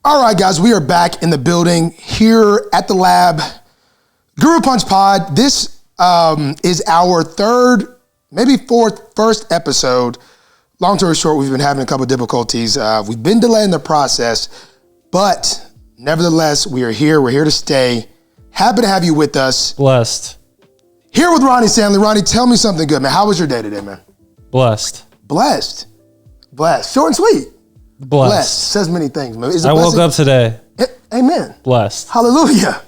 All right, guys, we are back in the building here at the lab. Guru Punch Pod. This is our third, maybe first episode. Long story short, we've been having a couple of difficulties. We've been delaying the process, but nevertheless, we are here. We're here to stay. Happy to have you with us. Blessed. Here with Ronnie, Stanley. Ronnie, tell me something good, man. How was your day today, man? Blessed. Blessed. Short and sweet. Blessed. Says many things, man. I woke up today. Amen. Blessed. Hallelujah.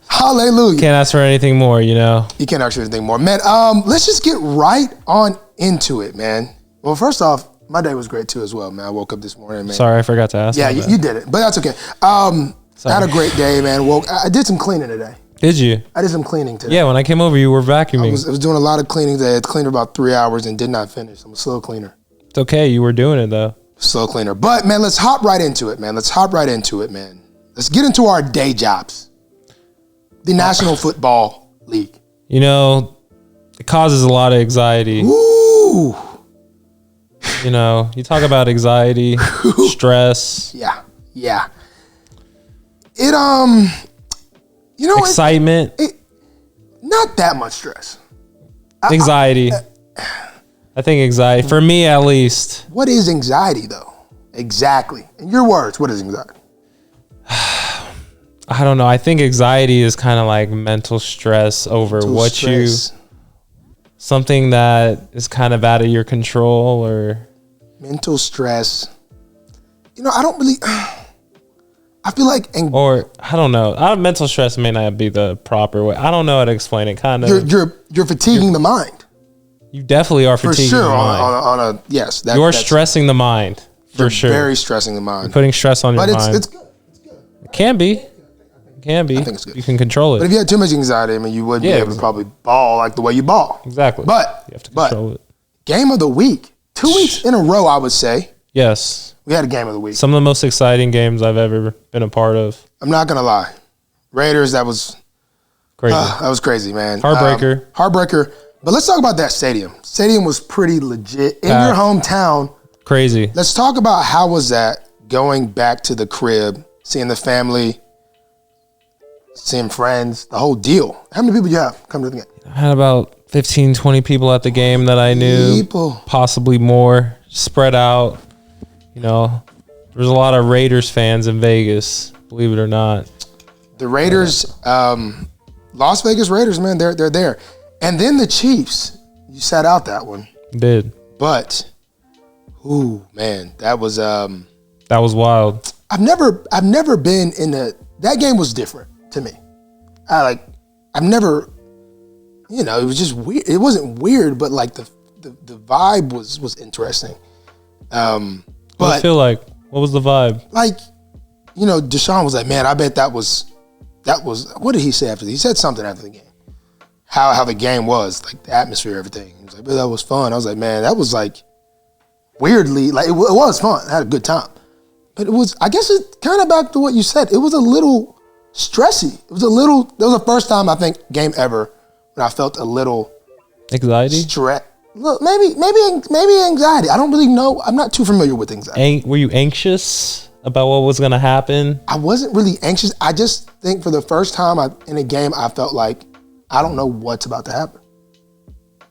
Hallelujah. Can't ask for anything more, you know? You can't ask for anything more. Man, let's just get right on into it, man. Well, first off, my day was great too as well, man. I woke up this morning, man. Sorry, I forgot to ask. Yeah, you did it, but that's okay. I had a great day, man. I did some cleaning today. Did you? I did some cleaning today. Yeah, when I came over, you were vacuuming. I was doing a lot of cleaning today. I cleaned for about 3 hours and did not finish. I'm a slow cleaner. It's okay. You were doing it, though. Slow cleaner. But, man, let's hop right into it, man. Let's get into our day jobs. The National Football League. You know, it causes a lot of anxiety. Ooh. You know, you talk about anxiety, stress. Yeah. It, you know, excitement. Not that much stress. Anxiety. I think anxiety, for me at least. What is anxiety, though? Exactly. In your words, what is anxiety? I don't know. I think anxiety is kind of like mental stress over something that is kind of out of your control or. Mental stress. You know, I don't really, I feel like. Or, I don't know. Mental stress may not be the proper way. I don't know how to explain it. Kind of. You're fatiguing the mind. You definitely are fatiguing the mind. Yes. You're stressing the mind, for sure. Very stressing the mind. You're putting stress on your mind. But it's good. It can be. I think it's good. You can control it. But if you had too much anxiety, I mean, you wouldn't be able to probably ball like the way you ball. Exactly. But you have to control it. Game of the week. 2 weeks in a row, I would say. Yes. We had a game of the week. Some of the most exciting games I've ever been a part of. I'm not going to lie. Raiders, that was crazy. That was crazy, man. Heartbreaker. But let's talk about that stadium. Stadium was pretty legit. In your hometown. Crazy. Let's talk about how was that going back to the crib, seeing the family, seeing friends, the whole deal. How many people you have come to the game? I had about 15, 20 people at the game that I knew. Possibly more. Spread out. You know, there's a lot of Raiders fans in Vegas, believe it or not. The Raiders, Las Vegas Raiders, man, they're there. And then the Chiefs, you sat out that one. Did. But, ooh, man, that was wild. I've never been in that game was different to me. I've never, you know, it was just weird. It wasn't weird, but like the vibe was interesting. What did it feel like? What was the vibe? Like, you know, Deshaun was like, man, I bet that was, what did he say after? He said something after the game. How the game was, like the atmosphere, everything. He was like, but that was fun. I was like, man, that was like weirdly, like it was fun. I had a good time. But it was, I guess it's kind of back to what you said. It was a little stressy. That was the first time I think game ever when I felt a little anxiety. Stress. Look, maybe anxiety. I don't really know. I'm not too familiar with anxiety. Were you anxious about what was going to happen? I wasn't really anxious. I just think for the first time in a game, I felt like I don't know what's about to happen.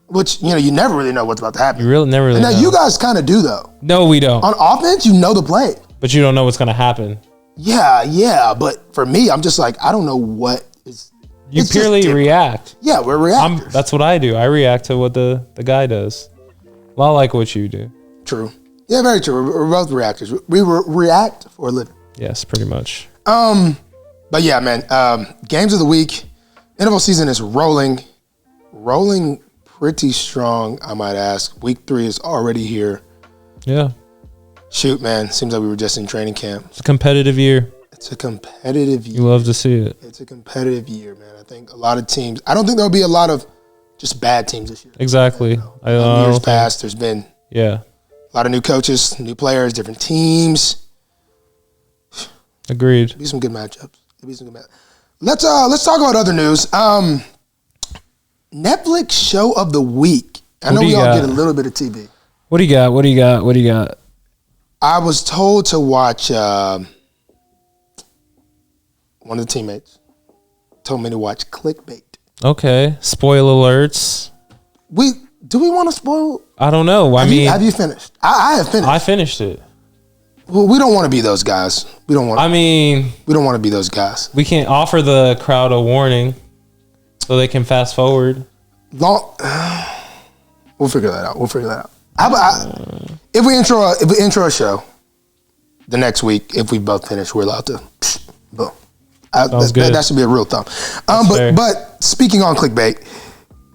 Which, you know, you never really know what's about to happen. You really never really know. Now, you guys kind of do, though. No, we don't. On offense, you know the play. But you don't know what's going to happen. Yeah. But for me, I'm just like, I don't know what is. You purely react. Yeah, we're reactors. That's what I do. I react to what the guy does. A lot like what you do. True. Yeah, very true. We're both reactors. We react for a living. Yes, pretty much. But yeah, man. Games of the week. NFL season is rolling pretty strong, I might ask. Week 3 is already here. Yeah. Shoot, man. Seems like we were just in training camp. It's a competitive year. It's a competitive year. You love to see it. It's a competitive year, man. I think a lot of teams. I don't think there'll be a lot of just bad teams this year. Exactly. You know, years past, there's been a lot of new coaches, new players, different teams. Agreed. There'll be some good matchups. Let's talk about other news. Netflix show of the week. I know we all get a little bit of TV. What do you got? I was told to watch one of the teammates, told me to watch Clickbait. Okay. Spoiler alerts. Do we want to spoil? I don't know. Have you finished? I have finished. I finished it. Well, we don't want to be those guys. We don't want to be those guys. We can't offer the crowd a warning so they can fast forward. We'll figure that out. How about if we intro a show the next week, if we both finish, we're allowed to. Boom. That should be a rule thumb. But speaking on Clickbait,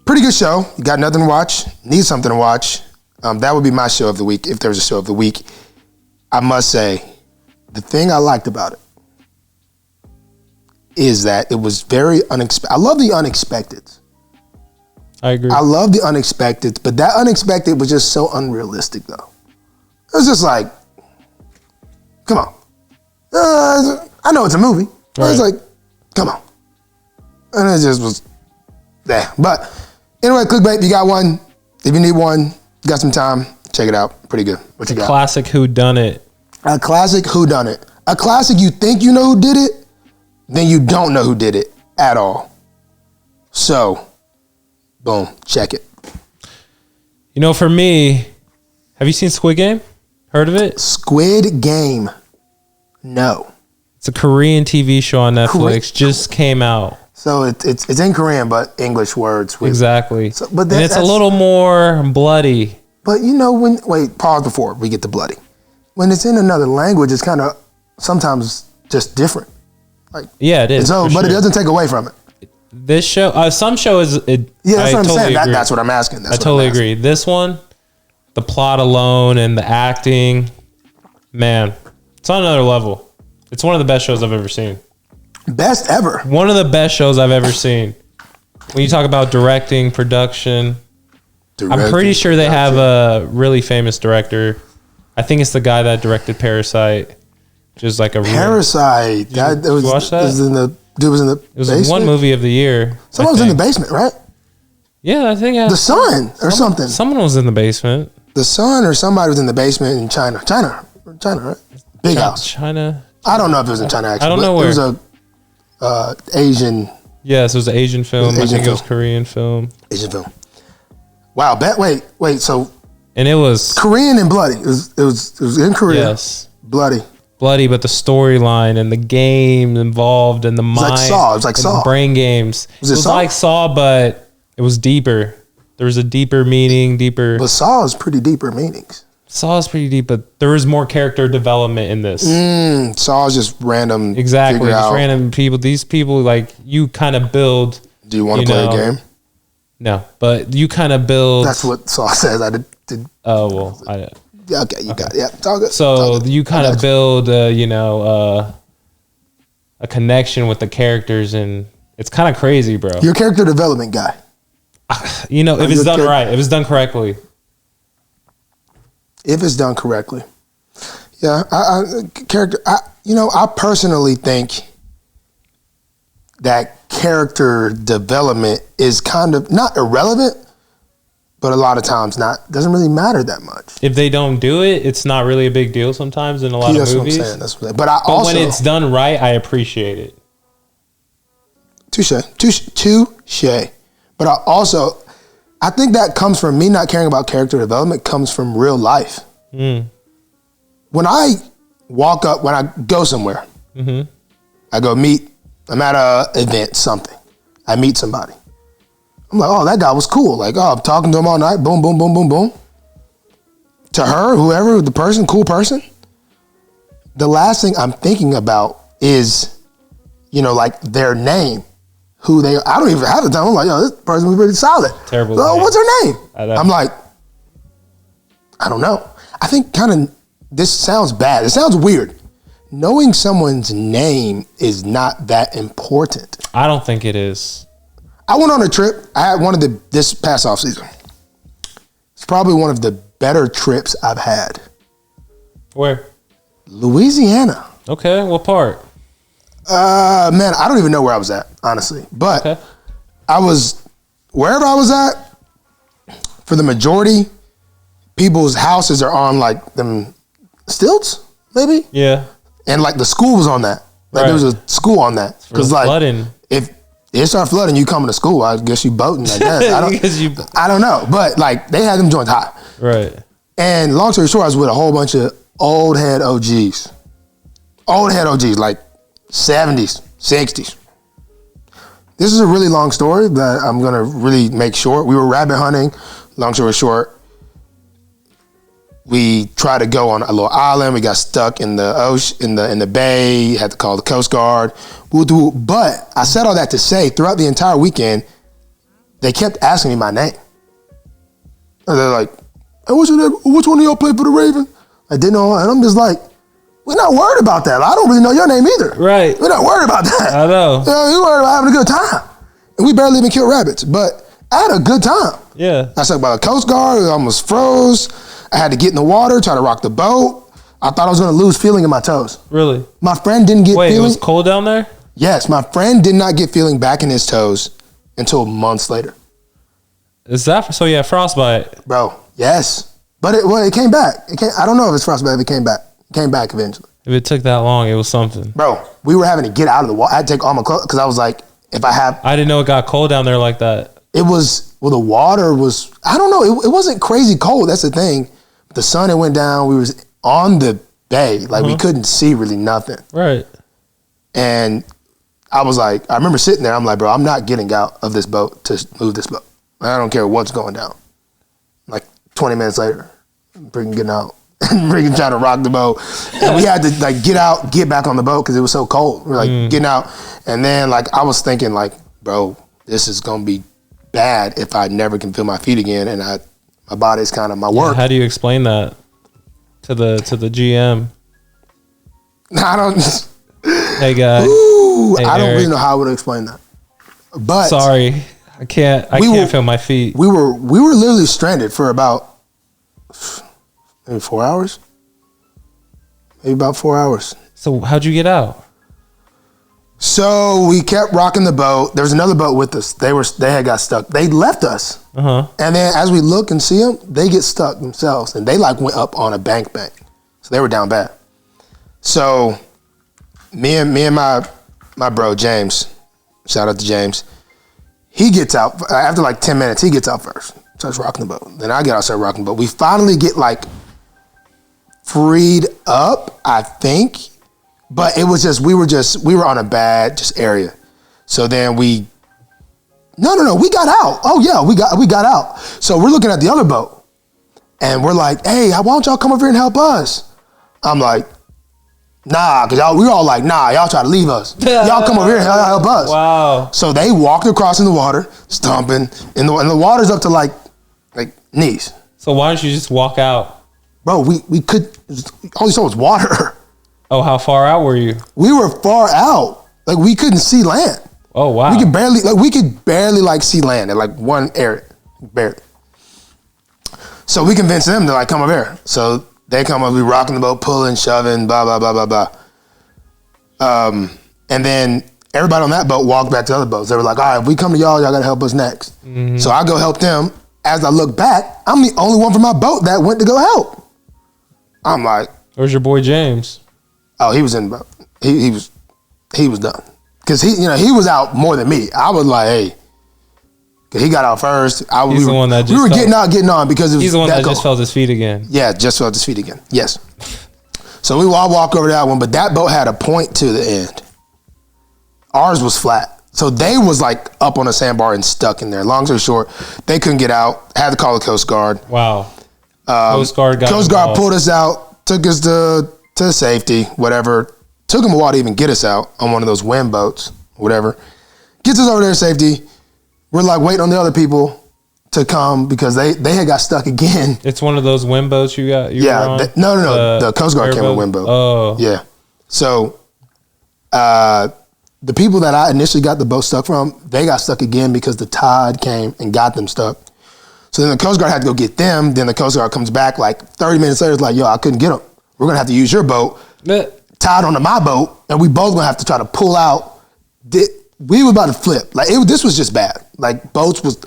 pretty good show. You got nothing to watch, need something to watch. That would be my show of the week if there was a show of the week. I must say, the thing I liked about it is that it was very unexpected. I love the unexpected. I agree. I love the unexpected, but that unexpected was just so unrealistic, though. It was just like, come on. I know it's a movie. Right. I was like, come on. And it just was there. But anyway, Clickbait, you got one. If you need one, you got some time, check it out. Pretty good. What you got? Classic whodunit. A classic whodunit. A classic you think you know who did it, then you don't know who did it at all. So, boom, check it. You know, for me, have you seen Squid Game? Heard of it? Squid Game. No. It's a Korean TV show on Netflix. Just came out. So it's in Korean, but English words. Exactly. So, and it's a little more bloody. But you know, pause before we get to bloody. When it's in another language, it's kind of sometimes just different. Like, yeah, it is. So, but it doesn't take away from it. This show, some shows, yeah, that's what I'm saying. That's what I'm asking. I totally agree. This one, the plot alone and the acting, man, it's on another level. It's one of the best shows I've ever seen. Best ever. One of the best shows I've ever seen. When you talk about directing, production, I'm pretty sure they have a really famous director. I think it's the guy that directed Parasite. Just like a Parasite. Did you watch that? It was one movie of the year. Someone was in the basement, right? Yeah, I think the son or something. Someone was in the basement. The son or somebody was in the basement in China. China, right? Big house. China. I don't know if it was in China. Actually, I don't know where. It was a Asian. Yes, it was an Asian film. I think it was Korean film. Asian film. Wow. Wait. So. And it was Korean and bloody. It was in Korea. Yes. Bloody, but the storyline and the game involved and the mind. It was like Saw. The brain games. It was like Saw, but it was deeper. There was a deeper meaning, But Saw is pretty deeper meanings. Saw is pretty deep, but there was more character development in this. Saw is just random. Exactly, just random people. These people, like, you kind of build. Do you want to play a game? No, but you kind of build. That's what Saw says. I did. Oh, well, yeah, okay, you got it. Yeah, it's all good. So you kind of build, a connection with the characters, and it's kind of crazy, bro. You're a character development guy. If it's done right, if it's done correctly. If it's done correctly. Yeah, I personally think that character development is kind of not irrelevant, but a lot of times doesn't really matter that much. If they don't do it, it's not really a big deal sometimes in a lot of movies. That's what I'm saying. But when it's done right, I appreciate it. Touche. But I think that comes from me not caring about character development, comes from real life. When I go somewhere, I go meet, I'm at an event, something. I meet somebody. I'm like, oh, that guy was cool. Like, oh, I'm talking to him all night. Boom, boom, boom, boom, boom. To her, whoever, the person, cool person. The last thing I'm thinking about is, like their name. Who they are. I don't even have the time. I'm like, yo, this person was pretty solid. Terrible. So, what's her name? I'm like, I don't know. I think this sounds bad. It sounds weird. Knowing someone's name is not that important. I don't think it is. I went on a trip. I had one of this past off season. It's probably one of the better trips I've had. Where? Louisiana. Okay, what part? Man, I don't even know where I was at, honestly. But I was, wherever I was at, for the majority, people's houses are on like them stilts, maybe? Yeah. And like the school was on that. Like there was a school on that. Because like flooding. If it started flooding, you coming to school, I guess you boating, I guess. I don't know. But like they had them joints hot. Right. And long story short, I was with a whole bunch of old head OGs. Old head OGs, like 70s, 60s. This is a really long story that I'm gonna really make short. We were rabbit hunting. Long story short, we tried to go on a little island. We got stuck in the ocean, in the bay. Had to call the Coast Guard. But I said all that to say, throughout the entire weekend, they kept asking me my name. And they're like, "Hey, which one of y'all play for the Ravens?" I didn't know, and I'm just like, "We're not worried about that. I don't really know your name either. Right? We're not worried about that. I know. We're worried about having a good time, and we barely even killed rabbits, but I had a good time. Yeah. I stuck by the Coast Guard. I almost froze. I had to get in the water, try to rock the boat. I thought I was going to lose feeling in my toes. Really? My friend didn't get feeling. Wait, it was cold down there? Yes, my friend did not get feeling back in his toes until months later. Is that so? Yeah, frostbite, bro. Yes, but it came back. I don't know if it's frostbite. If it came back, eventually. If it took that long, it was something. Bro, we were having to get out of the water. I had to take all my clothes because I was like, I didn't know it got cold down there like that. It was, the water was, I don't know. It wasn't crazy cold. That's the thing. The sun, it went down. We was on the bay. Like we couldn't see really nothing. Right. And I was like, I remember sitting there. I'm like, bro, I'm not getting out of this boat to move this boat. I don't care what's going down. Like 20 minutes later, freaking getting out. Freaking trying to rock the boat. And we had to like get out, get back on the boat because it was so cold. We were like getting out. And then like I was thinking like, bro, this is going to be bad if I never can feel my feet again. And my body's kind of my work. How do you explain that to the GM? I don't. Hey guy. Ooh, hey, I don't Eric. really know how I would explain that. But sorry, I can't feel my feet. We were literally stranded for about maybe 4 hours. Maybe about 4 hours. So how'd you get out? So we kept rocking the boat. There was another boat with us. They had got stuck. They left us. And then as we look and see them, they get stuck themselves. And they like went up on a bank. So they were down bad. So me and my bro, James, shout out to James, he gets out. After like 10 minutes, he gets out first. Starts rocking the boat. Then I get out, start rocking the boat. We finally get like freed up, I think. But it was just we were on a bad just area. So then we got out. Oh yeah, we got out. So we're looking at the other boat. And we're like, "Hey, why don't y'all come over here and help us?" I'm like, "Nah," because we were all like, "Nah, y'all try to leave us. Y'all come over here and help us." Wow. So they walked across in the water, stomping, and the water's up to like knees. So why don't you just walk out? Bro, we could, all we saw was water. Oh, how far out were you? We were far out. Like we couldn't see land. Oh wow. We could barely see land at like one area. Barely. So we convinced them to like come over here. So they come up, we rocking the boat, pulling, shoving, blah, blah, blah, blah, blah. And then everybody on that boat walked back to other boats. They were like, "All right, if we come to y'all gotta help us next." So I go help them. As I look back, I'm the only one from my boat that went to go help. I'm like, where's your boy James? Oh, he was in the boat. He was done. Cause he was out more than me. I was like, hey, cause he got out first. He's the one that just we were getting on because it was he's the one that cold. just felt his feet again. Yeah, just felt his feet again. Yes. So we all walk over to that one, but that boat had a point to the end. Ours was flat. So they was like up on a sandbar and stuck in there. Long story short, they couldn't get out. Had to call the Coast Guard. Wow. Coast Guard pulled us out, took us to safety, whatever. Took them a while to even get us out on one of those wind boats, whatever. Gets us over there to safety. We're like waiting on the other people to come because they had got stuck again. It's one of those wind boats you were on? No. The Coast Guard came with wind boat. Oh. Yeah. So the people that I initially got the boat stuck from, they got stuck again because the tide came and got them stuck. So then the Coast Guard had to go get them. Then the Coast Guard comes back like 30 minutes later. It's like, yo, I couldn't get them. We're going to have to use your boat. Tied onto my boat. And we both going to have to try to pull out. We were about to flip. Like this was just bad. Like boats was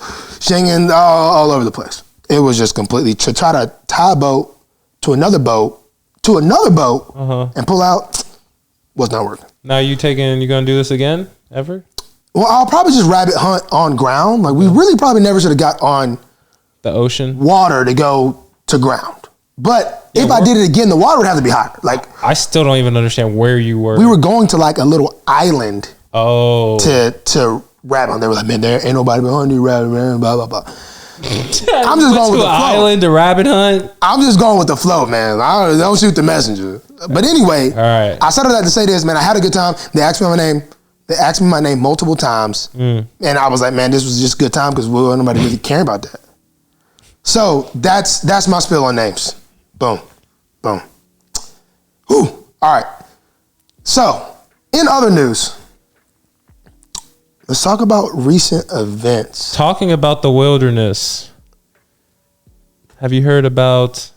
shinging all over the place. It was just completely to try to tie a boat to another boat and pull out. Was not working. Now you gonna do this again ever? Well, I'll probably just rabbit hunt on ground. Like we really probably never should have got on the ocean water to go to ground. But if I did it again, the water would have to be higher. Like I still don't even understand where you were. We were going to like a little island. Oh. To rabbit hunt. They were like, man, there ain't nobody behind you, rabbit, blah blah blah. I'm just going with the flow. Island to rabbit hunt. I'm just going with the flow, man. I don't shoot the messenger. But anyway, all right. I started that to say this, man. I had a good time. They asked me my name. They asked me my name multiple times, and I was like, man, this was just a good time because nobody really caring about that. So that's my spill on names. Boom, boom. Whew. All right. So in other news, let's talk about recent events. Talking about the wilderness. Have you heard about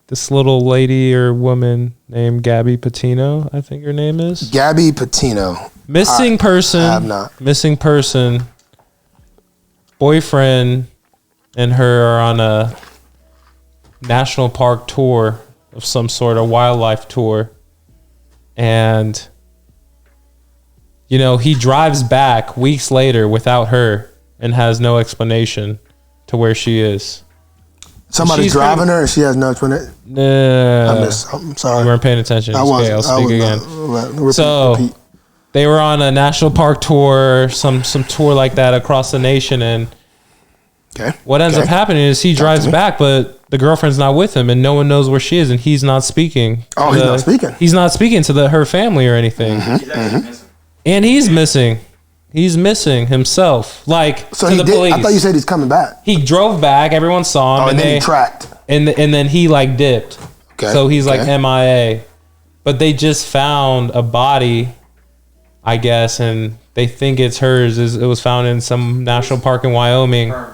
this little lady or woman named Gabby Patino? I think her name is Gabby Patino. Missing person. I have not. Missing person. Boyfriend and her are on a national park tour of some sort, a wildlife tour. And, you know, he drives back weeks later without her and has no explanation to where she is. Somebody's driving her and she has no explanation? No. I'm sorry. You weren't paying attention. I wasn't. Okay, I'll speak again. Repeat. They were on a national park tour, some tour like that across the nation, and what ends up happening is he drives back, but the girlfriend's not with him, and no one knows where she is, and he's not speaking. Oh, he's not speaking. He's not speaking to her family or anything. He's actually missing. And he's missing. He's missing himself. Like, so to the police. I thought you said he's coming back. He drove back. Everyone saw him. And then he tracked. And then he like dipped. Okay. So he's like MIA. But they just found a body, I guess, and they think it's hers. It was found in some national park in Wyoming. Confirmed.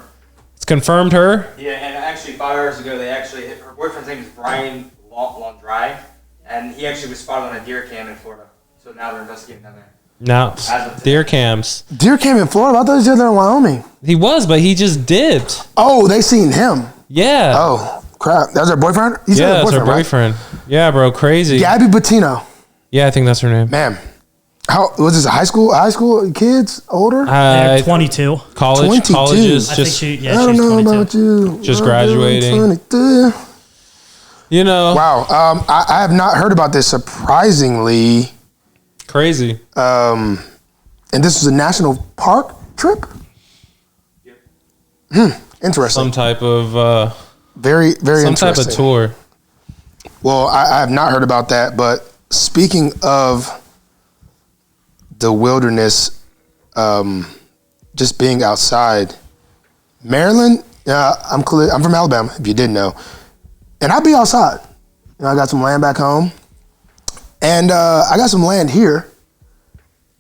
It's confirmed her? Yeah, and actually 5 hours ago, her boyfriend's name is Brian Laundry, and he actually was spotted on a deer cam in Florida. So now they're investigating down there. Now, deer cams. Deer cam in Florida? I thought he was there in Wyoming. He was, but he just dipped. Oh, they seen him. Yeah. Oh, crap. That was her boyfriend? Yeah, that's her boyfriend. Right? Yeah, bro, crazy. Gabby Patino. Yeah, I think that's her name. Man. How was this? High school kids? Older? 22. College. 22. Colleges. I Just, think I don't know 22. about you. Just graduating. You know. Wow. I have not heard about this, surprisingly. Crazy. And this was a national park trip? Yep. Interesting. Some type of very, very some interesting. type of tour. Well, I have not heard about that, but speaking of the wilderness, just being outside, Maryland, I'm from Alabama, if you didn't know, and I be outside. You know, I got some land back home, and I got some land here,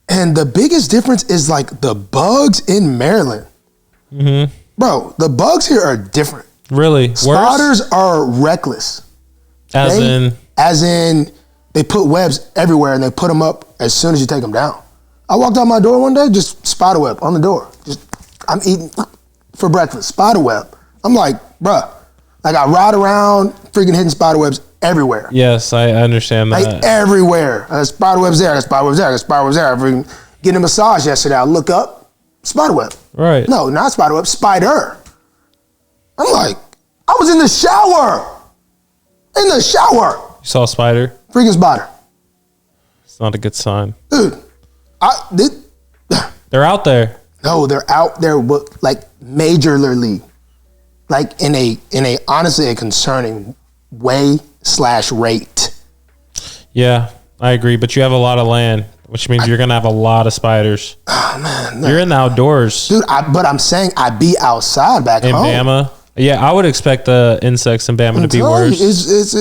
and the biggest difference is like the bugs in Maryland. Mm-hmm. Bro, the bugs here are different. Really? Spotters are reckless. As in, they put webs everywhere and they put them up as soon as you take them down. I walked out my door one day, just spider web on the door. I'm eating for breakfast, spider web. I'm like, bruh, like I ride around freaking hitting spider webs everywhere. Yes, I understand that. Like everywhere. Spider webs there, spider webs there, spider webs there. I freaking getting a massage yesterday. I look up, spider web. Right. No, not spider web, spider. I'm like, I was in the shower. In the shower. You saw a spider? Freaking spider. It's not a good sign. Dude, they're out there. No, they're out there, like majorly, like in a honestly a concerning way / rate. Yeah, I agree. But you have a lot of land, which means you're gonna have a lot of spiders. Oh man, you're in the outdoors, dude. But I'm saying I be outside back in home. Bama. Yeah, I would expect the insects in Bama to be worse. It's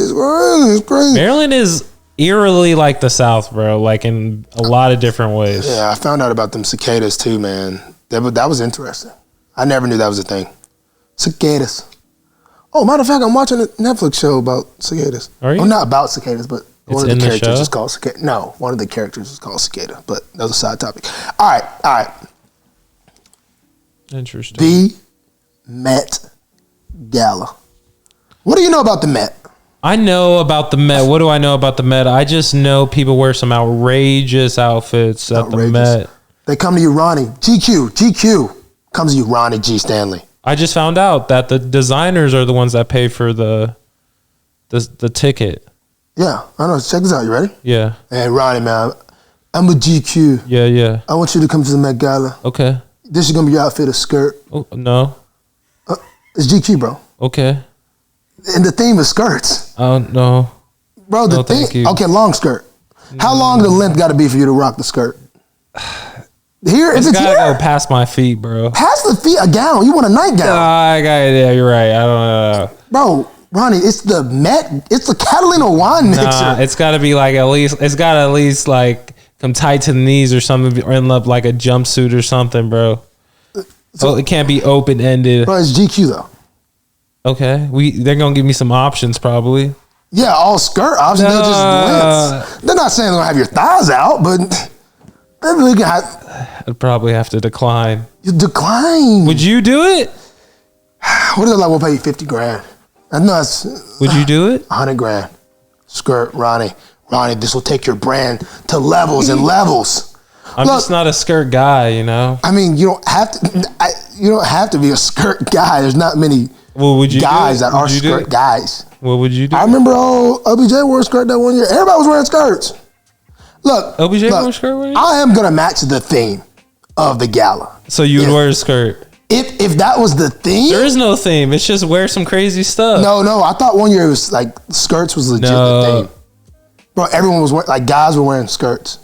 crazy. Maryland is eerily like the South, bro. Like in a lot of different ways. Yeah, I found out about them cicadas too, man. That was interesting. I never knew that was a thing. Cicadas. Oh, matter of fact, I'm watching a Netflix show about cicadas. Are you? Well, not about cicadas, but one of in the the characters show? is called cicada. No, one of the characters is called cicada, but that was a side topic. All right. Interesting. The Met Gala. What do you know about the Met? I know about the Met. What do I know about the Met? I just know people wear some outrageous outfits at the Met. They come to you, Ronnie. GQ comes to you, Ronnie G. Stanley. I just found out that the designers are the ones that pay for the ticket. Yeah, I know. Check this out. You ready? Yeah. Hey, Ronnie, man. I'm with GQ. Yeah. I want you to come to the Met Gala. Okay. This is going to be your outfit, a skirt. Oh, no. It's GQ, bro. Okay. And the theme is skirts. Oh, no. Bro, the theme. Okay, long skirt. How long the length got to be for you to rock the skirt? Here, if it's gotta here, go past my feet, bro. past the feet, a gown. You want a nightgown. Yeah, you're right. I don't know. Bro, Ronnie, it's the Met. It's the Catalina wine mixer. It's got to be like it's got to at least like come tight to the knees or something, or end up like a jumpsuit or something, bro. So it can't be open ended. Bro, it's GQ though. Okay, they're gonna give me some options probably. Yeah, all skirt options. They're just lengths. They're not saying they're gonna have your thighs out, but they're looking at. I'd probably have to decline. You decline. Would you do it? What is it like? We'll pay you $50,000. I know that's. Would you do it? $100,000. Skirt, Ronnie, this will take your brand to levels and levels. I'm just not a skirt guy, you know. I mean, you don't have to. You don't have to be a skirt guy. There's not many guys that are skirt guys. What would you do? I remember OBJ wore a skirt that one year. Everybody was wearing skirts. Look, OBJ wore a skirt one year? I am gonna match the theme of the gala. So you would wear a skirt? If that was the theme, there is no theme. It's just wear some crazy stuff. No. I thought one year it was like skirts was legit the theme. Bro, everyone was wearing, like guys were wearing skirts.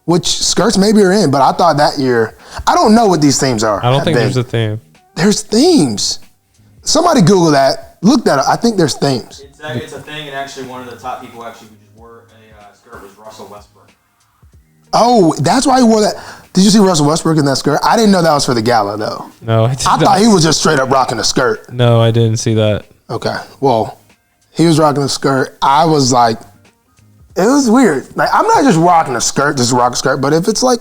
Which skirts maybe are in, but I thought that year, I don't know what these themes are. I don't think there's a theme. There's themes. Somebody Google that. Look that up. I think there's themes. It's a thing, and actually one of the top people actually who just wore a skirt was Russell Westbrook. Oh, that's why he wore that. Did you see Russell Westbrook in that skirt? I didn't know that was for the gala, though. No, I thought he was just straight up rocking a skirt. No, I didn't see that. Okay, well, he was rocking a skirt. I was like, it was weird. Like, I'm not just rocking a skirt, just rock a skirt, but if it's like,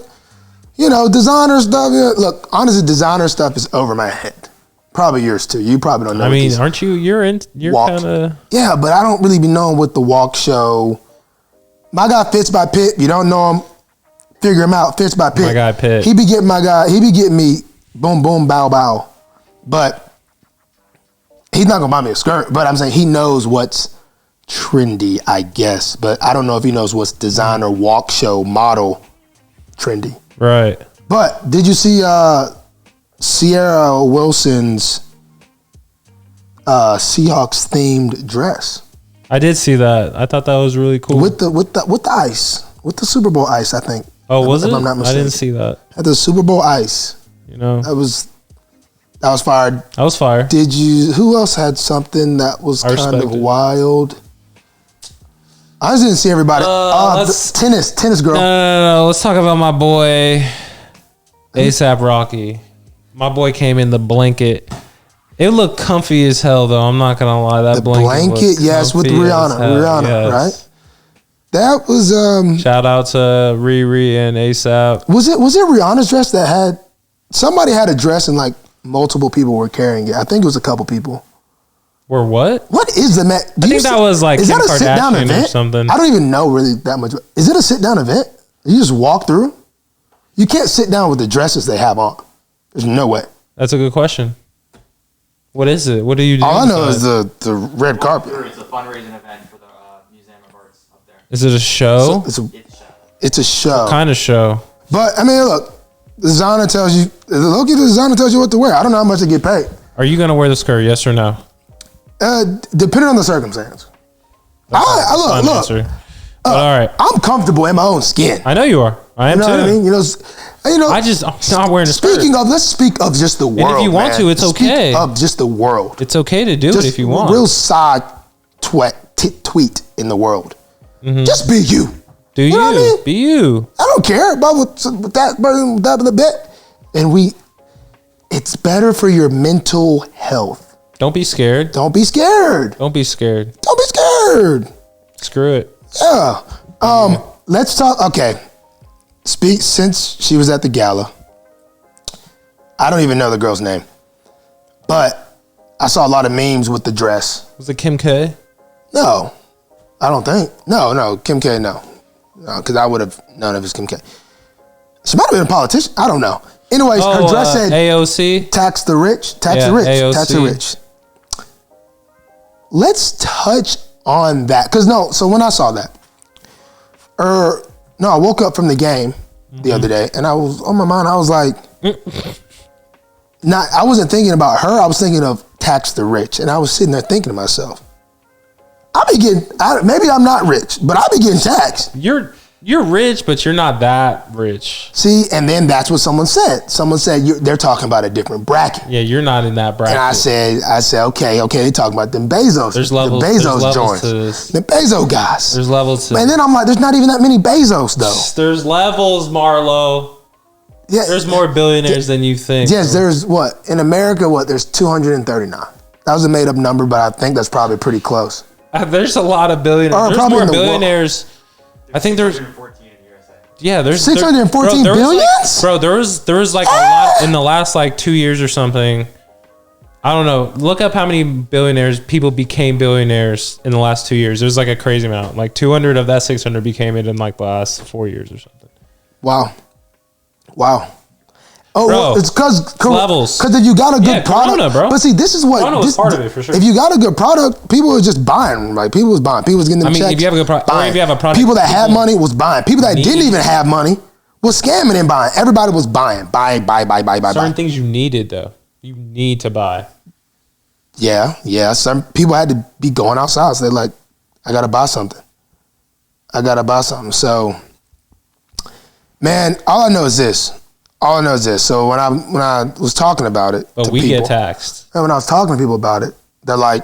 designer stuff, look, honestly, designer stuff is over my head. Probably yours too. You probably don't know. I mean, aren't you? You're kind of. Yeah, but I don't really be knowing what the walk show. My guy Fits by Pitt. You don't know him. Figure him out. Fits by Pitt. My guy Pitt. He be getting me boom boom bow bow, but he's not gonna buy me a skirt. But I'm saying he knows what's trendy, I guess. But I don't know if he knows what's designer walk show model trendy. Right. But did you see Sierra Wilson's Seahawks themed dress? I did see that. I thought that was really cool. With the ice, with the Super Bowl ice, I think. Oh, was it? I'm not mistaken. I didn't see that. At the Super Bowl ice. That was fired. That was fire. Who else had something that was kind of wild? I just didn't see everybody. The tennis girl. No. Let's talk about my boy, ASAP Rocky. My boy came in the blanket. It looked comfy as hell, though. I'm not gonna lie. That blanket, yes, with Rihanna, yes. Right? That was shout out to Riri and ASAP. Was it Rihanna's dress that had somebody had a dress and like multiple people were carrying it? I think it was a couple people. Were what? What is the Met? I think that was like Kim Kardashian or something. I don't even know really that much. Is it a sit down event? You just walk through? You can't sit down with the dresses they have on. There's no way. That's a good question. What is it? What do you do? All I know is the red carpet. It's a fundraising event for the Museum of Arts up there. Is it a show? It's a show. What kind of show? But I mean, look, the designer tells you what to wear. I don't know how much they get paid. Are you gonna wear the skirt? Yes or no? Depending on the circumstance. Look. All right. I'm comfortable in my own skin. I know you are. I am too. What I mean? I'm not wearing a skirt. Let's speak of just the world. And if you want to, it's okay. Speak of just the world. It's okay to do it if you want. Real side tweet in the world. Mm-hmm. Just be you. Do you? Know what I mean? Be you. I don't care about what that bit. And it's better for your mental health. Don't be scared. Don't be scared. Don't be scared. Don't be scared. Screw it. Yeah. Let's talk. Okay. Since she was at the gala, I don't even know the girl's name, but I saw a lot of memes with the dress. Was it Kim K? No. I don't think. No, Kim K, no. Because I would have known if it's Kim K. She might have been a politician. I don't know. Anyways, her dress said AOC. Tax the rich. Tax the rich. AOC. Tax the rich. Let's touch on that. Because so when I saw that, I woke up from the game the other day and I was on my mind, I was like, I wasn't thinking about her, I was thinking of tax the rich. And I was sitting there thinking to myself, maybe I'm not rich, but I be getting taxed. You're rich, but you're not that rich. See, and then that's what someone said. Someone said they're talking about a different bracket. Yeah, you're not in that bracket. And I said, okay, they talking about them Bezos. There's levels. The Bezos joints. The Bezos guys. There's levels to And then I'm like, there's not even that many Bezos though. There's levels, Marlo. Yeah, there's more billionaires than you think. Yes, there's in America, there's 239. That was a made up number, but I think that's probably pretty close. There's a lot of billionaires. There's more billionaires. I think there's 614 in USA. Yeah, there's 614 billions? There was like a lot in the last 2 years or something. I don't know. Look up how many people became billionaires in the last 2 years. There's a crazy amount. 200 of that 600 became it in the last 4 years or something. Wow. Oh, bro, it's because levels. Because if you got a good product, Corona, bro. But see, this is what Corona was part of it for sure. If you got a good product, people were just buying. People was buying. People was getting them checks. If you have a good product, or if you have a product, people that had money was buying. People that didn't even have money was scamming and buying. Everybody was buying. Buy. Certain things you needed though. You need to buy. Yeah. Some people had to be going outside. So they're like, I gotta buy something. So, man, all I know is this. So when I was talking about it, but we get taxed. And when I was talking to people about it, they're like,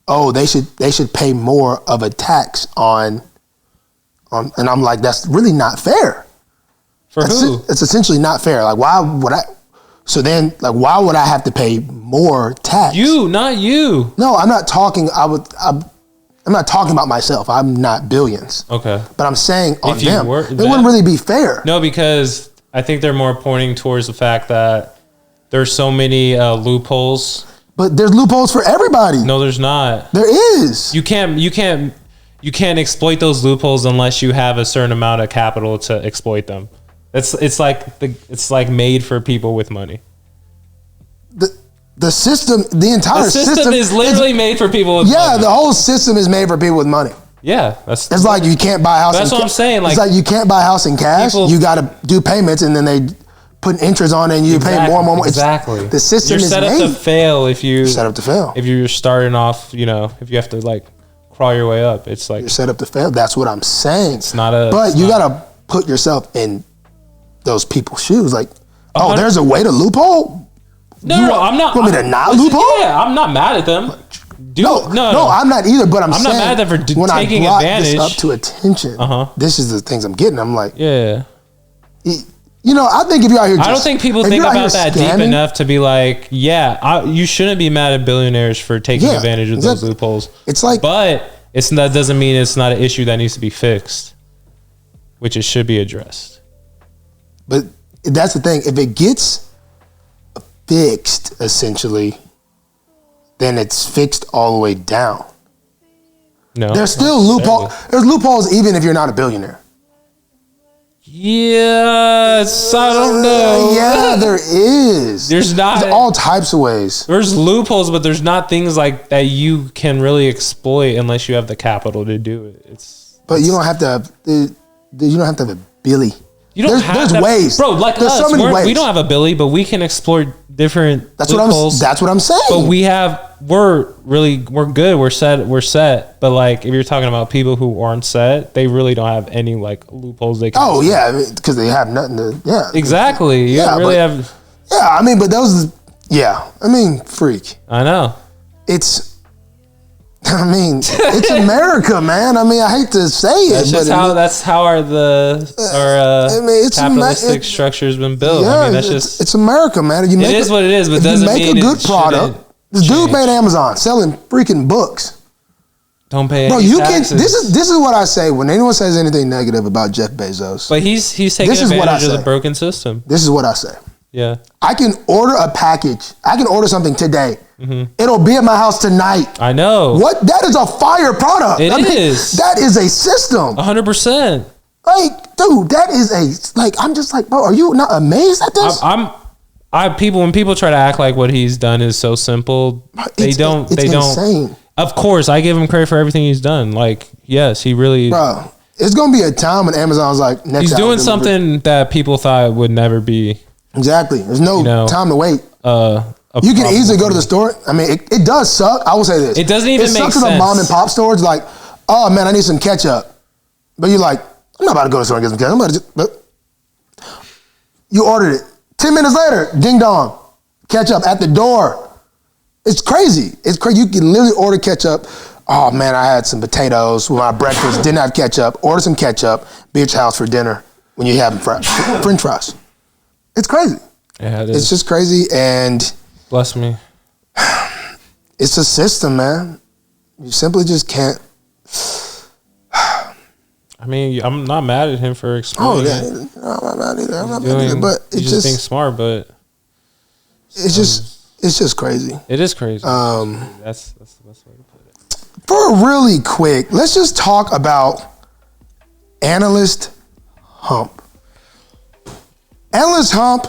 "Oh, they should pay more of a tax on," and I'm like, "That's really not fair." Who? It's essentially not fair. Why would I? So then, why would I have to pay more tax? You, not you. No, I'm not talking. I'm not talking about myself. I'm not billions. Okay. But I'm saying on them, it wouldn't really be fair. No, because I think they're more pointing towards the fact that there's so many loopholes. But there's loopholes for everybody. No, there's not. There is. You can't exploit those loopholes unless you have a certain amount of capital to exploit them. It's like made for people with money. The system, the entire system is literally made for people with money. Yeah, the whole system is made for people with money. Yeah, it's like you can't buy a house. That's what I'm saying. It's like you can't buy a house in cash. You got to do payments, and then they put interest on it, and you pay more and more. Exactly. The system is set made up to fail if you. You're set up to fail. If you're starting off, if you have to crawl your way up, it's like you're set up to fail. That's what I'm saying. It's not a. But you got to put yourself in those people's shoes. There's a way to loophole. No, I'm not. You want me to not loophole? Yeah, I'm not mad at them. No, I'm not either. But I'm saying, not mad at them for when taking I brought advantage. this up to attention, this is the things I'm getting. I'm like, yeah. I think if you're out here, I don't think people think about that deep enough to be like, you shouldn't be mad at billionaires for taking advantage of those loopholes. It's like, but that doesn't mean it's not an issue that needs to be fixed, which it should be addressed. But that's the thing. If it gets fixed, essentially, then it's fixed all the way down. No, there's still loopholes. There's loopholes even if you're not a billionaire. Yes, I don't know. Yeah, there is. There's all types of ways. There's loopholes, but there's not things like that you can really exploit unless you have the capital to do it. But you don't have to have. You don't have to have a Billy. There's ways, bro. There's us, so many ways. We don't have a Billy, but we can explore different. That's what I'm saying. But we're good. We're set. But if you're talking about people who aren't set, they really don't have any loopholes they can. Oh yeah, because they have nothing to. Yeah, exactly. You really have. Yeah, but those. Yeah, freak. I know. It's America, man. I hate to say it, that's how our capitalistic structure's been built. Yeah, it's America, man. It is what it is, but doesn't mean you make a good product. This dude made Amazon selling freaking books. Don't pay. Bro, you can. This is what I say when anyone says anything negative about Jeff Bezos. But he's taking advantage of the broken system. This is what I say. Yeah. I can order a package. I can order something today. Mm-hmm. It'll be at my house tonight. I know. What? That is a fire product. It is. That is a system. 100%. Like, dude, that is a, like, I'm just like, bro, are you not amazed at this? When people try to act like what he's done is so simple, they don't. It's insane. Of course, I give him credit for everything he's done. Like, yes, he really. Bro, it's gonna be a time when Amazon's like, next. He's doing something that people thought would never be. Exactly. There's no time to wait. You can easily go to the store. I mean, it does suck. I will say this. It doesn't even make sense. It sucks to the mom and pop stores. Like, oh man, I need some ketchup, but you're like, I'm not about to go to the store and get some ketchup. I'm about to but you ordered it. 10 minutes later, ding dong, ketchup at the door. It's crazy. It's crazy. You can literally order ketchup. Oh man, I had some potatoes with my breakfast. Didn't have ketchup. Order some ketchup. Be at your house for dinner when you have French fries. It's crazy. Yeah, it is. It's just crazy, and bless me. It's a system, man. You simply just can't. I mean, I'm not mad at him for explaining. Oh yeah, I'm not mad either. I'm not mad either. But it's just being smart. But it's just crazy. It is crazy. That's the best way to put it. For really quick, let's just talk about Analyst Hump. Analyst Hump,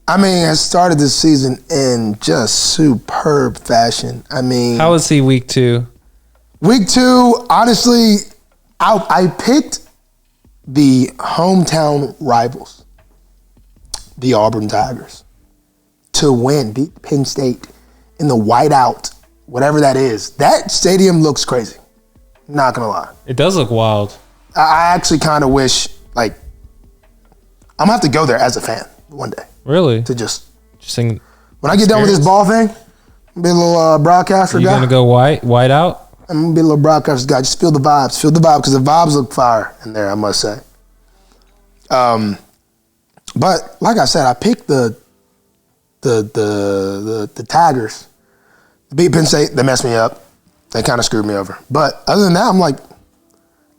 I mean, has started this season in just superb fashion. I mean, how was he week 2? Week 2, honestly, I picked the hometown rivals, the Auburn Tigers, to win, beat Penn State in the whiteout, whatever that is. That stadium looks crazy. Not gonna lie. It does look wild. I actually kind of wish, like, I'm gonna have to go there as a fan one day. Really? To just sing. When I get done with this ball thing, be a little broadcaster guy. You gonna go white out? I'm gonna be a little broadcaster guy. Just feel the vibes, because the vibes look fire in there, I must say. But like I said, I picked the Tigers. The beat Penn State, they messed me up. They kind of screwed me over. But other than that, I'm like,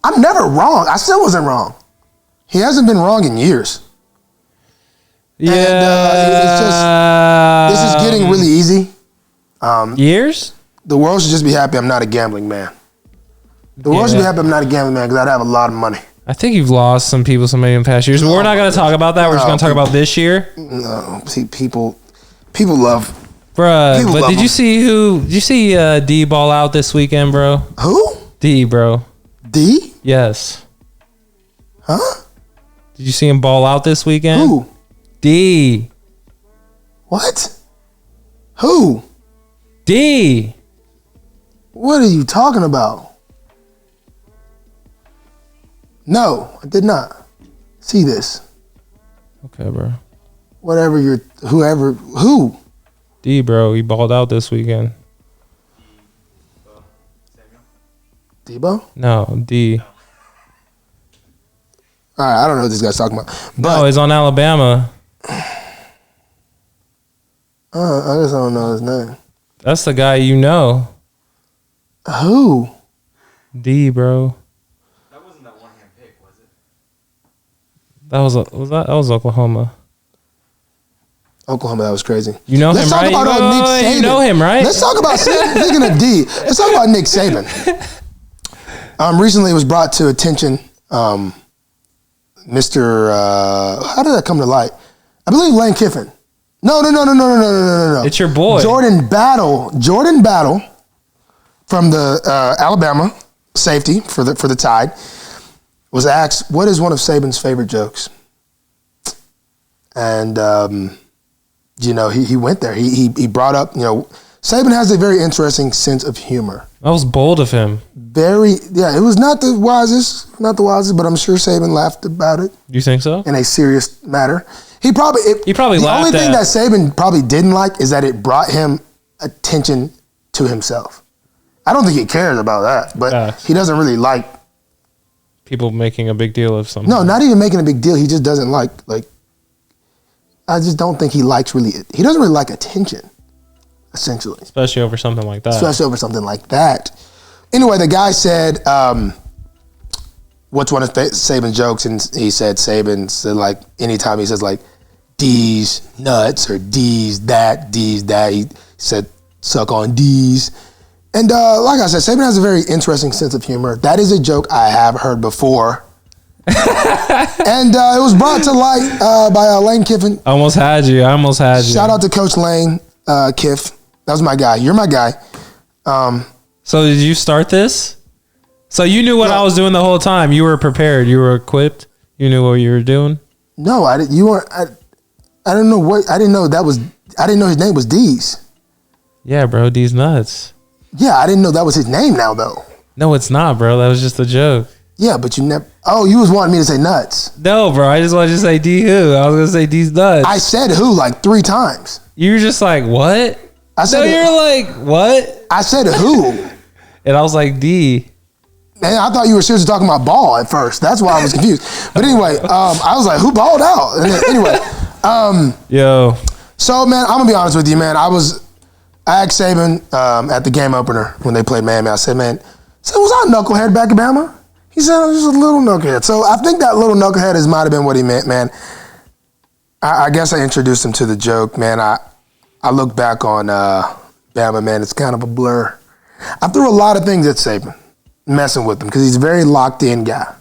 I'm never wrong. I still wasn't wrong. He hasn't been wrong in years. Yeah. And this is getting really easy. Years? The world should just be happy I'm not a gambling man. The world should be happy I'm not a gambling man because I'd have a lot of money. I think you've lost some people in past years. We're not going to talk about that. We're just going to talk about this year. No, see, people love. Bruh, but did you see D ball out this weekend, bro? Who? D, bro. D? Yes. Huh? Did you see him ball out this weekend? Who? D. What? Who? D. What are you talking about? No, I did not see this. Okay, bro. Who? D, bro, he balled out this weekend. Debo? No, D. All right, I don't know what this guy's talking about. But no, he's on Alabama. I guess I don't know his name. That's the guy you know. Who? D, bro. That wasn't that one-hand pick, was it? That was Oklahoma. Oklahoma, that was crazy. You know him, right? Let's talk about Nick Saban. You know him, right? Let's talk about, speaking of D, let's talk about Nick Saban. Recently it was brought to attention, Mr. How did that come to light? I believe Lane Kiffin. No. It's your boy. Jordan Battle from the Alabama safety for the Tide was asked, what is one of Saban's favorite jokes? And he went there. He brought up, Saban has a very interesting sense of humor. That was bold of him. It was not the wisest, but I'm sure Saban laughed about it. You think so? In a serious matter. He probably laughed. The only thing that Saban probably didn't like is that it brought him attention to himself. I don't think he cares about that, but he doesn't really like people making a big deal of something. No, not even making a big deal. He just doesn't like I just don't think he doesn't really like attention, essentially. Especially over something like that. Anyway, the guy said, what's one of Saban's jokes? And he said, Saban said, anytime he says, D's nuts or D's that. He said suck on D's. And like I said, Saban has a very interesting sense of humor. That is a joke I have heard before. And it was brought to light by Lane Kiffin. I almost had you. Shout out to Coach Lane Kiff. That was my guy. You're my guy. So did you start this? So you knew what I was doing the whole time. You were prepared. You were equipped. You knew what you were doing. No, I didn't. You weren't. I didn't know what. I didn't know that was. I didn't know his name was D's. Yeah, bro. D's nuts. Yeah, I didn't know that was his name. Now though. No, it's not, bro. That was just a joke. Yeah, but you never. Oh, you was wanting me to say nuts. No, bro. I just wanted to say D who. I was gonna say D's nuts. I said who like 3 times. You were just like, what? I said. No, you're like, what? I said who. And I was like, D. Man, I thought you were seriously talking about ball at first. That's why I was confused. But anyway, I was like, who balled out? And then, anyway. Yo. So, man, I'm going to be honest with you, man. I asked Saban at the game opener when they played Miami. I said, man, was I a knucklehead back in Bama? He said, I was just a little knucklehead. So I think that little knucklehead might have been what he meant, man. I guess I introduced him to the joke, man. I look back on Bama, man. It's kind of a blur. I threw a lot of things at Saban, messing with him, because he's a very locked in guy.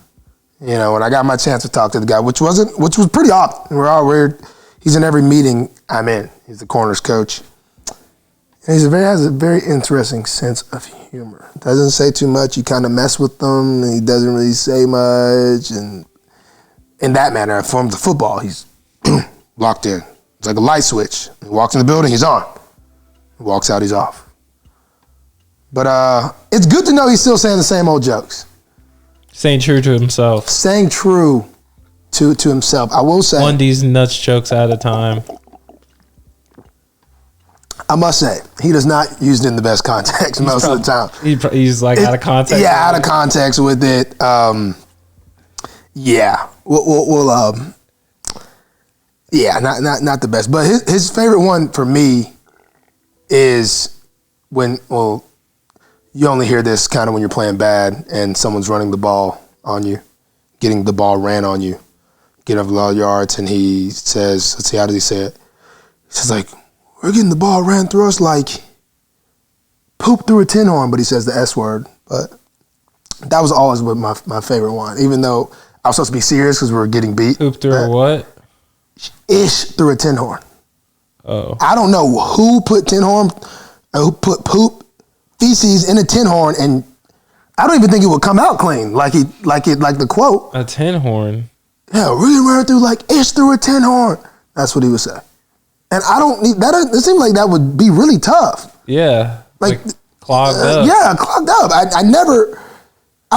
You know, and I got my chance to talk to the guy, which was pretty often. He's in every meeting I'm in. He's the corners coach. And has a very interesting sense of humor. Doesn't say too much. You kind of mess with him. He doesn't really say much. And in that manner, in forms of football, he's locked in. It's like a light switch. He walks in the building, he's on. He walks out, he's off. But it's good to know he's still saying the same old jokes. Staying true to himself. Staying true to himself. I will say. One of these nuts jokes at a time. I must say, he does not use it in the best context most of the time. He's like out of context. Yeah, out of context with it. Yeah. We'll yeah, not the best. But his favorite one for me is when, you only hear this kind of when you're playing bad and someone's running the ball on you, getting the ball ran on you, getting up a lot of yards, and he says, let's see, how does he say it? He says, like, we're getting the ball ran through us like poop through a tin horn, but he says the S word. But that was always my favorite one, even though I was supposed to be serious because we were getting beat. Poop through a what? Ish through a tin horn. Oh. I don't know who put poop, feces in a tin horn, and I don't even think it would come out clean, like the quote. A tin horn. Yeah, we're gonna run through like ish through a tin horn. That's what he would say. And I don't need that. It seemed like that would be really tough. Yeah, like clogged up. Yeah, clogged up. I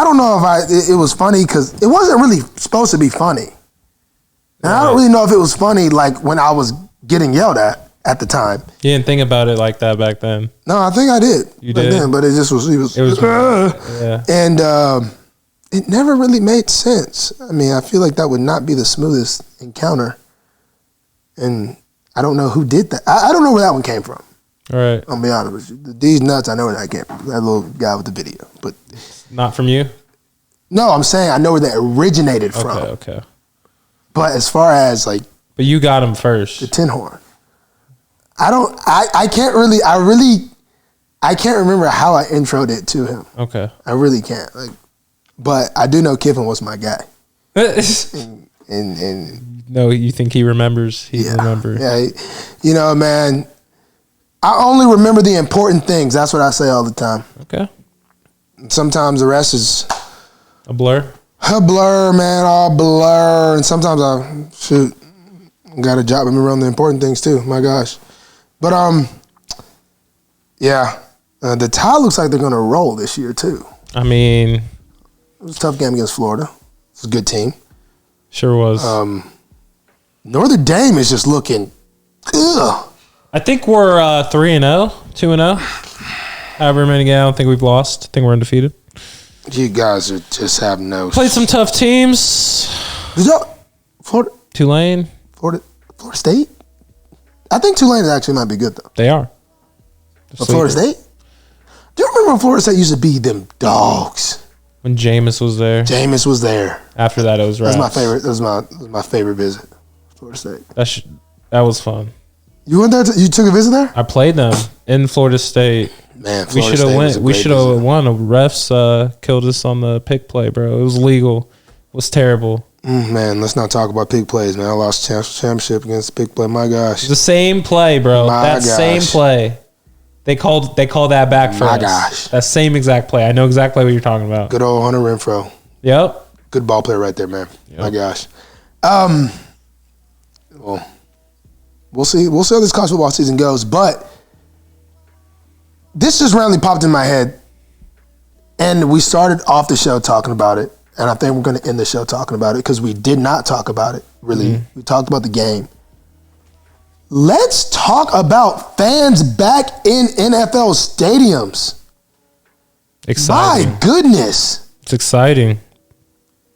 don't know if it was funny because it wasn't really supposed to be funny. And I don't really know if it was funny like when I was getting yelled at the time. You didn't think about it like that back then. No, I think I did. You did? Then, but it just was. It was yeah. And it never really made sense. I mean, I feel like that would not be the smoothest encounter. And I don't know who did that. I don't know where that one came from. All right. I'll be honest with you. These nuts, I know where that came from. That little guy with the video. But not from you? No, I'm saying I know where that originated from. Okay. But as far as like. But you got him first. The tin horn. I can't remember how I introed it to him. Okay. I really can't. But I do know Kiffin was my guy. and no, you think he remembers? He remembers. Yeah, man, I only remember the important things. That's what I say all the time. Okay. Sometimes the rest is a blur. A blur, man, all blur. And sometimes I got to jot me around the important things too. My gosh. But the Tide looks like they're gonna roll this year too. I mean, it was a tough game against Florida. It's a good team. Sure was. Notre Dame is just looking. Ugh. I think we're 3-0, 2-0. However many games, I don't think we've lost. I think we're undefeated. You guys are just have no. Played some tough teams. Did y'all Florida? Tulane. Florida State. I think Tulane actually might be good though. They are. But Florida State? Do you remember when Florida State used to be them dogs? When Jameis was there. Jameis was there. After that, it was Raps. That was my favorite visit. Florida State. That was fun. You went there? You took a visit there? I played them in Florida State. Man, we should have went. We should have won. The refs killed us on the pick play, bro. It was legal. It was terrible. Man, let's not talk about pick plays, man. I lost championship against pick play. My gosh. The same play, bro. Same play. They called that back for us. My gosh. That same exact play. I know exactly what you're talking about. Good old Hunter Renfrow. Yep. Good ball player right there, man. Yep. My gosh. Well, we'll see. We'll see how this college football season goes. But this just randomly popped in my head. And we started off the show talking about it. And I think we're going to end the show talking about it because we did not talk about it, really. Mm-hmm. We talked about the game. Let's talk about fans back in NFL stadiums. Exciting. My goodness. It's exciting.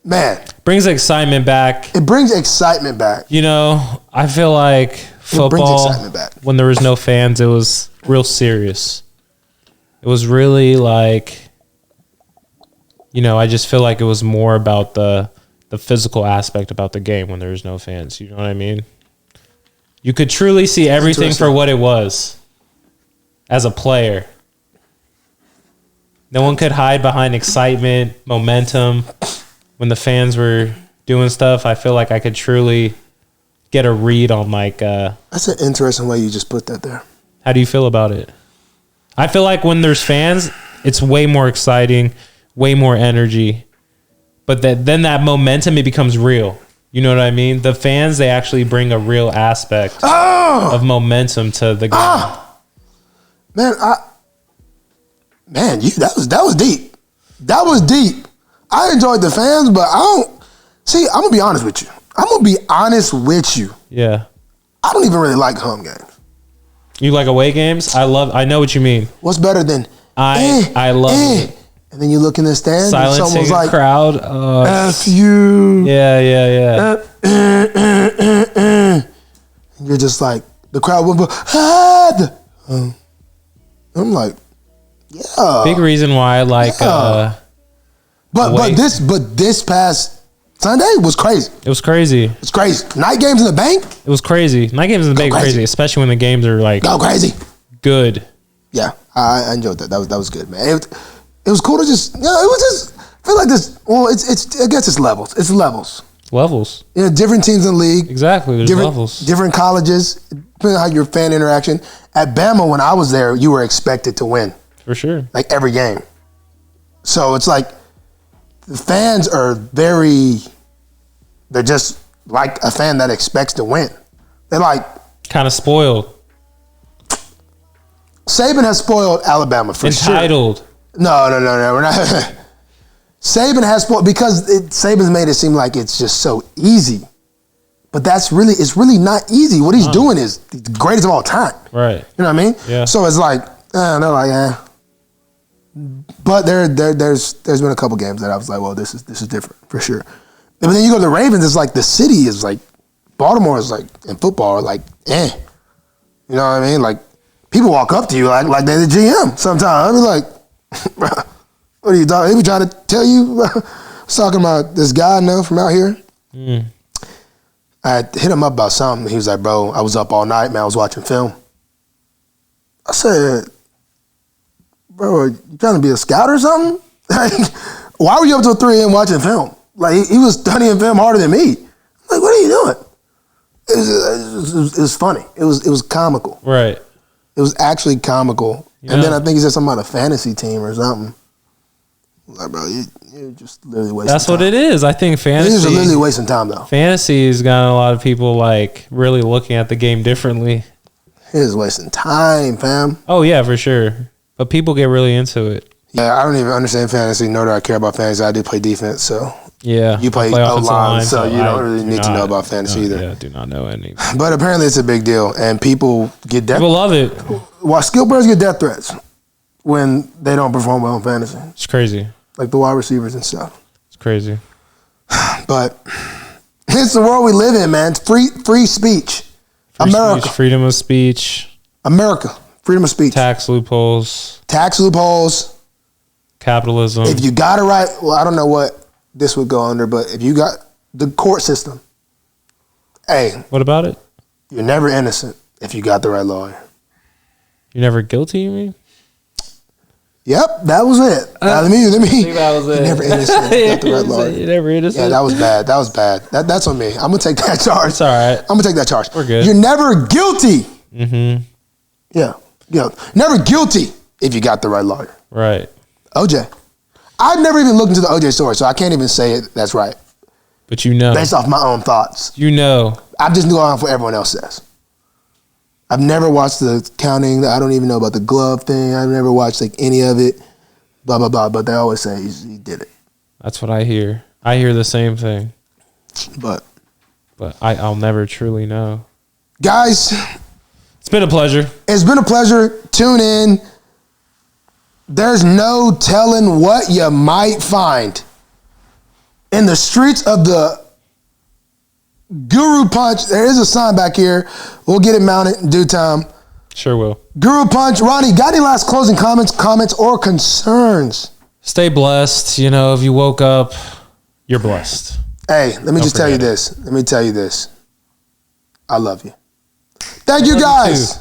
Man. Brings excitement back. It brings excitement back. You know, I feel like football, brings excitement back. When there was no fans, it was real serious. It was really like... You know, I just feel like it was more about the physical aspect about the game when there was no fans. You know what I mean? You could truly see everything for what it was as a player. No one could hide behind excitement, momentum. When the fans were doing stuff, I feel like I could truly get a read on like... That's an interesting way you just put that there. How do you feel about it? I feel like when there's fans, it's way more exciting, way more energy, but then that momentum, it becomes real. You know what I mean? The fans, they actually bring a real aspect of momentum to the game. That was deep. That was deep. I enjoyed the fans, but I'm gonna be honest with you. Yeah. I don't even really like home games. You like away games? I know what you mean. What's better than I love it. And then you look in the stands and someone's like, crowd. F you. Yeah. And you're just like, the crowd will go, I'm like, yeah. Big reason why I like But this past Sunday was crazy. It was crazy. It's crazy. Night games in the bank? It was crazy. Night games in the bank crazy, especially when the games are like go crazy. Good. Yeah. I enjoyed that. That was good, man. It was cool to just, it was just, I feel like this, well, I guess it's levels. It's levels. Levels. You know, different teams in the league. Exactly, there's levels. Different colleges, depending on how your fan interaction. At Bama, when I was there, you were expected to win. For sure. Like every game. So it's like, the fans are they're just like a fan that expects to win. They're like. Kind of spoiled. Saban has spoiled Alabama for sure. Entitled. No, we're not. Saban has spoiled because Saban's made it seem like it's just so easy, but it's really not easy. What he's doing is the greatest of all time. Right. You know what I mean? Yeah. So it's like they're like, but there's been a couple games that I was like, well, this is different for sure. But then you go to the Ravens, it's like the city is like Baltimore is like in football like You know what I mean? Like people walk up to you like they're the GM sometimes. I mean like. What are you talking? He was trying to tell you. I was talking about this guy I know from out here. I hit him up about something. He was like, "Bro, I was up all night, man. I was watching film." I said, "Bro, are you trying to be a scout or something? Like, why were you up till 3 a.m. watching film? Like he was studying film harder than me. I'm like, what are you doing?" It was funny. It was comical. Right. It was actually comical. Yeah. And then I think he said something about a fantasy team or something. Like, bro, you're just literally wasting time. That's what it is. I think fantasy is literally wasting time, though. Fantasy has got a lot of people like really looking at the game differently. It is wasting time, fam. Oh yeah, for sure. But people get really into it. Yeah, I don't even understand fantasy, nor do I care about fantasy. I do play defense, so yeah. You play O-line, so you don't really need to know about fantasy either. Yeah, do not know any. But apparently it's a big deal, and people get death. People love it. Well, skill players get death threats when they don't perform well in fantasy. It's crazy. Like the wide receivers and stuff. It's crazy. But it's the world we live in, man. It's free speech. America. Speech, freedom of speech. America. Freedom of speech. Tax loopholes. Capitalism. If you got it right, well, I don't know what this would go under, but if you got the court system, hey. What about it? You're never innocent if you got the right lawyer. You're never guilty, you mean? Yep, that was it. Let me. That was it. You're never innocent. You got the right lawyer. You're never innocent. Yeah, that was bad. That's on me. I'm gonna take that charge. It's all right. I'm gonna take that charge. We're good. You're never guilty. Mm-hmm. Yeah. Never guilty if you got the right lawyer. Right. OJ. I've never even looked into the OJ story, so I can't even say it. That's right. But you know. Based off my own thoughts. You know. I'm just going off what everyone else says. I've never watched the counting. I don't even know about the glove thing. I've never watched like any of it. Blah, blah, blah. But they always say he did it. That's what I hear. I hear the same thing. But I'll never truly know. Guys. It's been a pleasure. It's been a pleasure. Tune in. There's no telling what you might find in the streets of the Guru Punch. There is a sign back here. We'll get it mounted in due time. Sure will. Guru Punch. Ronnie, got any last closing comments or concerns? Stay blessed. You know, if you woke up, you're blessed. Hey, let me just tell you this. Let me tell you this. I love you. Thank you, guys.